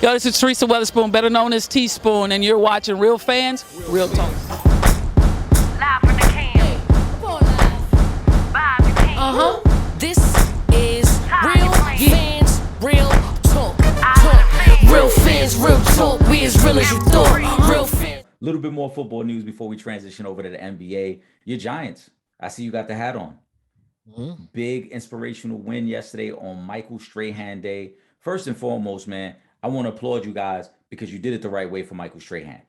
Yo, this is Teresa Weatherspoon, better known as Teaspoon, and you're watching Real Fans, Real Talk. Live from the can. Vibe the can. This is Real Fans, Real Talk. Real fans, real talk. We as real as you thought. Real fans. A little bit more football news before we transition over to the NBA. Your Giants. I see you got the hat on. Big inspirational win yesterday on Michael Strahan Day. First and foremost, man, I want to applaud you guys because you did it the right way for Michael Strahan.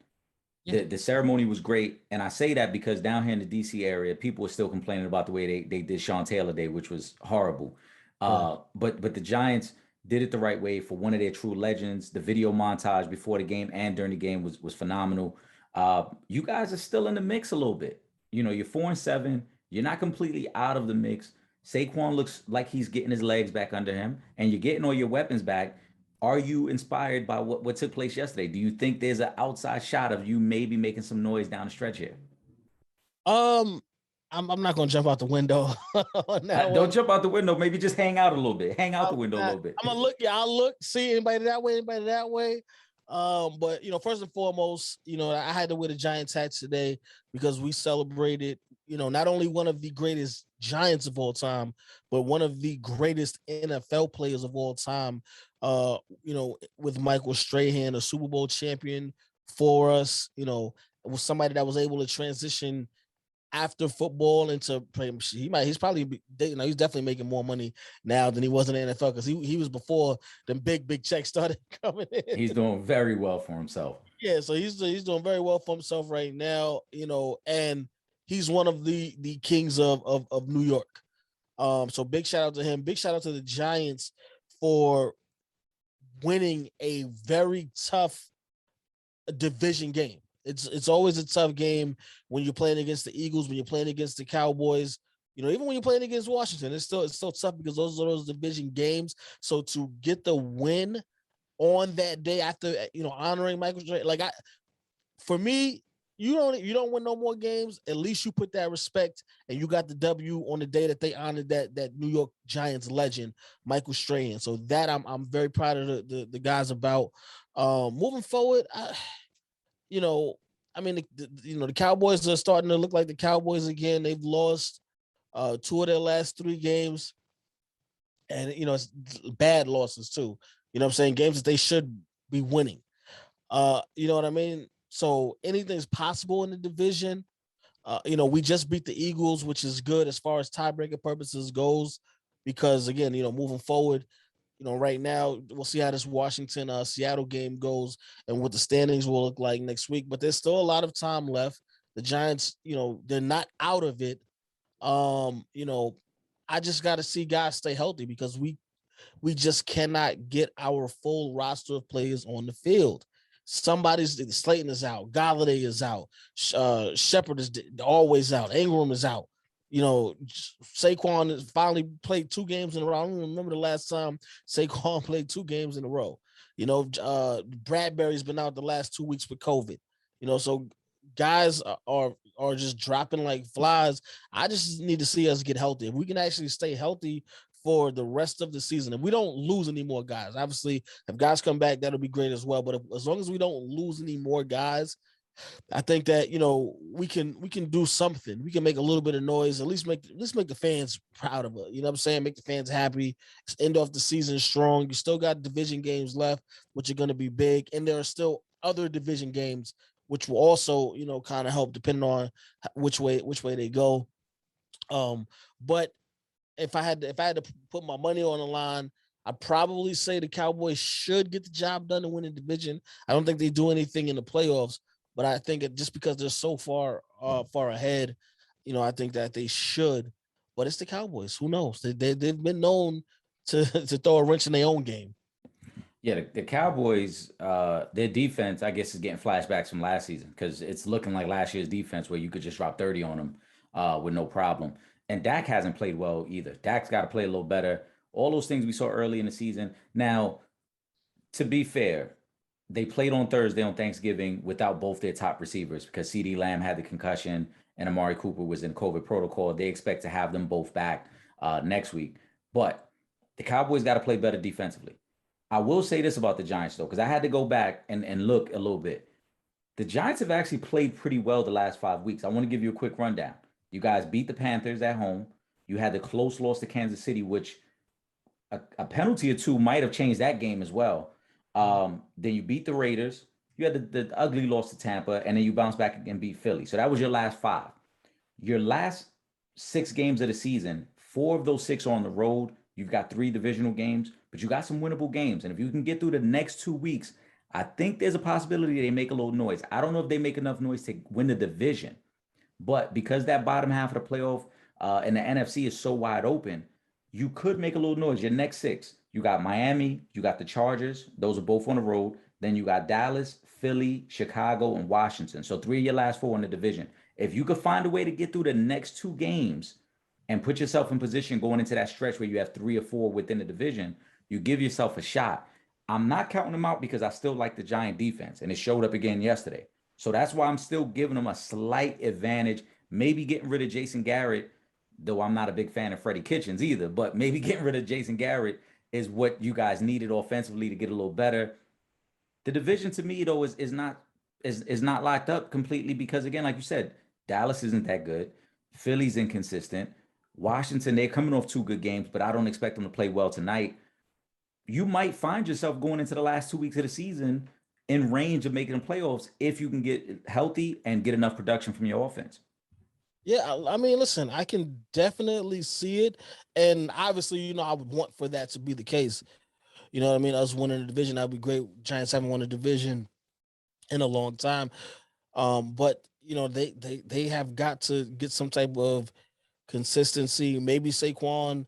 The ceremony was great, and I say that because down here in the DC area, people are still complaining about the way they did Sean Taylor Day, which was horrible. But the Giants did it the right way for one of their true legends. The video montage before the game and during the game was phenomenal. You guys are still in the mix a little bit. You know, you're 4-7. You're not completely out of the mix. Saquon looks like he's getting his legs back under him, and you're getting all your weapons back. Are you inspired by what took place yesterday? Do you think there's an outside shot of you maybe making some noise down the stretch here? I'm not gonna jump out the window on that Don't jump out the window. Maybe just hang out a little bit. Hang out the window a little bit. I'm gonna look. Yeah, I'll look. See anybody that way. But first and foremost, I had to wear the Giants hat today because we celebrated, not only one of the greatest Giants of all time, but one of the greatest NFL players of all time. With Michael Strahan, a Super Bowl champion for us. It was somebody that was able to transition after football into play. He's definitely making more money now than he was in the NFL because he was before the big checks started coming in. He's doing very well for himself. Yeah, so he's doing very well for himself right now, and he's one of the kings of New York. So big shout out to him. Big shout out to the Giants for winning a very tough division game. It's always a tough game when you're playing against the Eagles, when you're playing against the Cowboys, even when you're playing against Washington, it's still tough because those are those division games. So to get the win on that day after, honoring Michael Strahan, for me, you don't win no more games. At least you put that respect and you got the W on the day that they honored that New York Giants legend, Michael Strahan. So that I'm very proud of the guys about. Moving forward, the Cowboys are starting to look like the Cowboys again. They've lost 2 of their last 3 games, and it's bad losses too. I'm saying, games that they should be winning. You know what I mean? So anything's possible in the division. We just beat the Eagles, which is good as far as tiebreaker purposes goes, because again, moving forward, right now we'll see how this Washington Seattle game goes and what the standings will look like next week. But there's still a lot of time left. The Giants, they're not out of it. I just got to see guys stay healthy because we just cannot get our full roster of players on the field. Slayton is out, Galladay is out, Shepard is always out, Ingram is out. Saquon has finally played 2 games in a row. I don't even remember the last time Saquon played 2 games in a row. Bradbury's been out the last 2 weeks with COVID. So guys are just dropping like flies. I just need to see us get healthy. If we can actually stay healthy for the rest of the season, if we don't lose any more guys, obviously if guys come back, that'll be great as well. But as long as we don't lose any more guys, I think that we can do something. We can make a little bit of noise. At least make the fans proud of it. You know what I'm saying? Make the fans happy. End off the season strong. You still got division games left, which are going to be big, and there are still other division games which will also kind of help depending on which way they go. But if I had to put my money on the line, I'd probably say the Cowboys should get the job done and win the division. I don't think they do anything in the playoffs. But I think just because they're so far ahead, I think that they should. But it's the Cowboys. Who knows? They've been known to throw a wrench in their own game. Yeah, the Cowboys, their defense, I guess, is getting flashbacks from last season because it's looking like last year's defense where you could just drop 30 on them with no problem. And Dak hasn't played well either. Dak's got to play a little better. All those things we saw early in the season. Now, to be fair, they played on Thursday on Thanksgiving without both their top receivers because CeeDee Lamb had the concussion and Amari Cooper was in COVID protocol. They expect to have them both back next week. But the Cowboys got to play better defensively. I will say this about the Giants though, because I had to go back and look a little bit. The Giants have actually played pretty well the last 5 weeks. I want to give you a quick rundown. You guys beat the Panthers at home. You had the close loss to Kansas City, which a penalty or two might have changed that game as well. Then you beat the Raiders. You had the ugly loss to Tampa, and then you bounced back and beat Philly. So that was your last 5. Your last 6 games of the season, 4 of those 6 are on the road. You've got 3 divisional games, but you got some winnable games. And if you can get through the next 2 weeks, I think there's a possibility they make a little noise. I don't know if they make enough noise to win the division, but because that bottom half of the playoff and the NFC is so wide open, you could make a little noise. Your next 6, you got Miami, you got the Chargers. Those are both on the road. Then you got Dallas, Philly, Chicago, and Washington. So 3 of your last 4 in the division. If you could find a way to get through the next 2 games and put yourself in position going into that stretch where you have 3 or 4 within the division, you give yourself a shot. I'm not counting them out because I still like the Giant defense, and it showed up again yesterday. So that's why I'm still giving them a slight advantage. Maybe getting rid of Jason Garrett, though I'm not a big fan of Freddie Kitchens either, but maybe getting rid of Jason Garrett is what you guys needed offensively to get a little better. The division to me, though, is not locked up completely because, again, like you said, Dallas isn't that good. Philly's inconsistent. Washington, they're coming off 2 good games, but I don't expect them to play well tonight. You might find yourself going into the last 2 weeks of the season in range of making the playoffs if you can get healthy and get enough production from your offense. Yeah, I mean, listen, I can definitely see it. And obviously, I would want for that to be the case. You know what I mean? Us winning the division, that'd be great. Giants haven't won a division in a long time. But they have got to get some type of consistency. Maybe Saquon,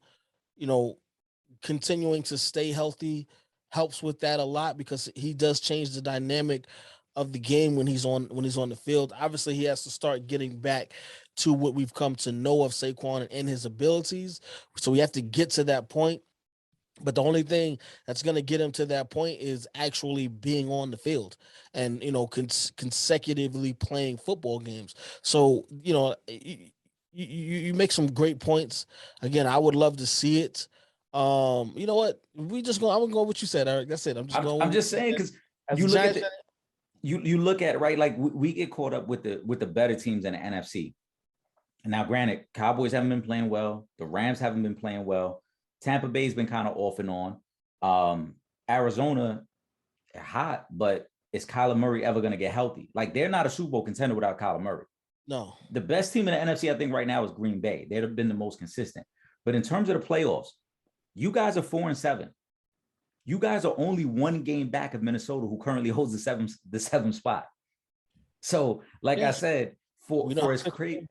continuing to stay healthy helps with that a lot because he does change the dynamic of the game when he's on the field. Obviously, he has to start getting back to what we've come to know of Saquon and his abilities. So we have to get to that point. But the only thing that's going to get him to that point is actually being on the field and, consecutively playing football games. So, you make some great points. Again, I would love to see it. You know what? I'm gonna go with what you said, Eric. That's it. I'm just saying because you look at you look at right, like we get caught up with the better teams in the NFC. And now, granted, Cowboys haven't been playing well. The Rams haven't been playing well. Tampa Bay's been kind of off and on. Arizona, hot, but is Kyler Murray ever going to get healthy? Like, they're not a Super Bowl contender without Kyler Murray. No. The best team in the NFC, I think, right now is Green Bay. They've been the most consistent. But in terms of the playoffs, you guys are 4-7. You guys are only 1 game back of Minnesota, who currently holds the seventh spot. So, like I said, for his crazy.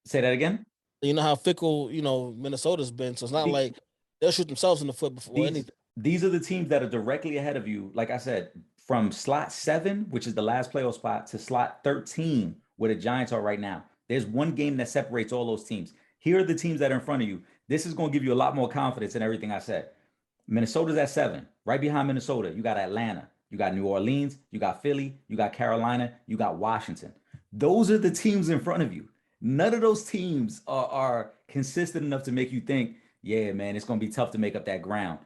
Say that again. You know how fickle, Minnesota's been. So it's not like they'll shoot themselves in the foot before anything. These are the teams that are directly ahead of you. Like I said, from slot 7, which is the last playoff spot, to slot 13, where the Giants are right now. There's 1 game that separates all those teams. Here are the teams that are in front of you. This is going to give you a lot more confidence in everything I said. Minnesota's at 7. Right behind Minnesota, you got Atlanta. You got New Orleans. You got Philly. You got Carolina. You got Washington. Those are the teams in front of you. None of those teams are consistent enough to make you think, yeah, man, it's going to be tough to make up that ground.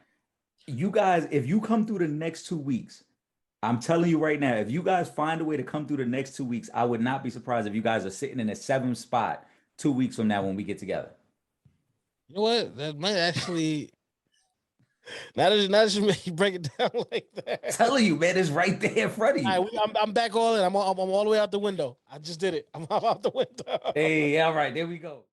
You guys, if you come through the next 2 weeks, I'm telling you right now, if you guys find a way to come through the next 2 weeks, I would not be surprised if you guys are sitting in the 7th spot 2 weeks from now when we get together. You know what? That might actually... Now that you make you break it down like that. I'm telling you, man, it's right there in front of you. All right, I'm back all in. I'm all the way out the window. I just did it. I'm out the window. Hey, all right, there we go.